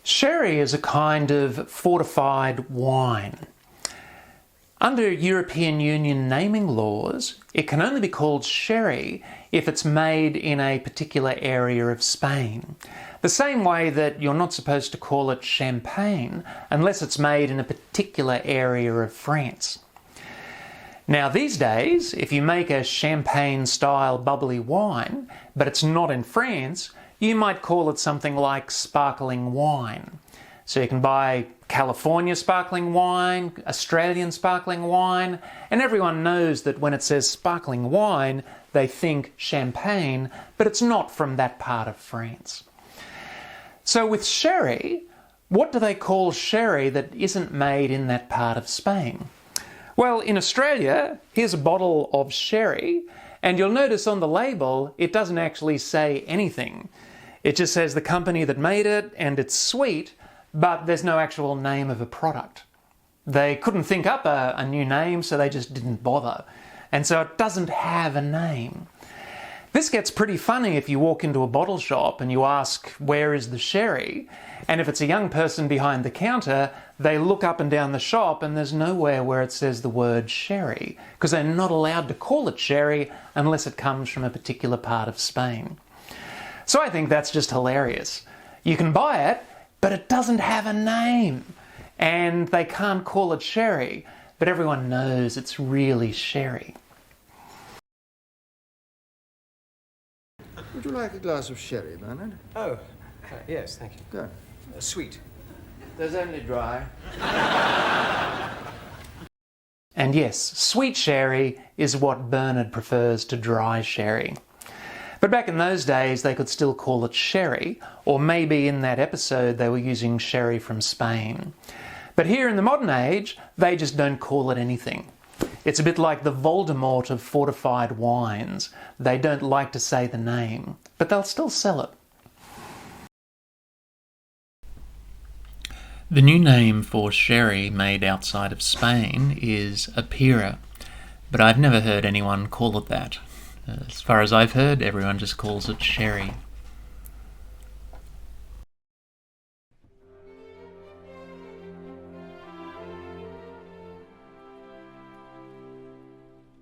Sherry is a kind of fortified wine. Under European Union naming laws, it can only be called sherry if it's made in a particular area of Spain. The same way that you're not supposed to call it champagne unless it's made in a particular area of France. Now these days, if you make a champagne-style bubbly wine, but it's not in France, you might call it something like sparkling wine. So you can buy California sparkling wine, Australian sparkling wine, and everyone knows that when it says sparkling wine, they think champagne, but it's not from that part of France. So with sherry, what do they call sherry that isn't made in that part of Spain? Well, in Australia, here's a bottle of sherry, and you'll notice on the label, it doesn't actually say anything. It just says the company that made it, and it's sweet, but there's no actual name of a product. They couldn't think up a new name, so they just didn't bother. And so it doesn't have a name. This gets pretty funny if you walk into a bottle shop and you ask, where is the sherry? And if it's a young person behind the counter, they look up and down the shop and there's nowhere where it says the word sherry, because they're not allowed to call it sherry unless it comes from a particular part of Spain. So I think that's just hilarious. You can buy it, but it doesn't have a name. And they can't call it sherry, but everyone knows it's really sherry. Would you like a glass of sherry, Bernard? Oh, yes, thank you. Good. Sweet. There's only dry. And yes, sweet sherry is what Bernard prefers to dry sherry. But back in those days, they could still call it sherry, or maybe in that episode they were using sherry from Spain. But here in the modern age, they just don't call it anything. It's a bit like the Voldemort of fortified wines. They don't like to say the name, but they'll still sell it. The new name for sherry made outside of Spain is apera, but I've never heard anyone call it that. As far as I've heard, everyone just calls it sherry.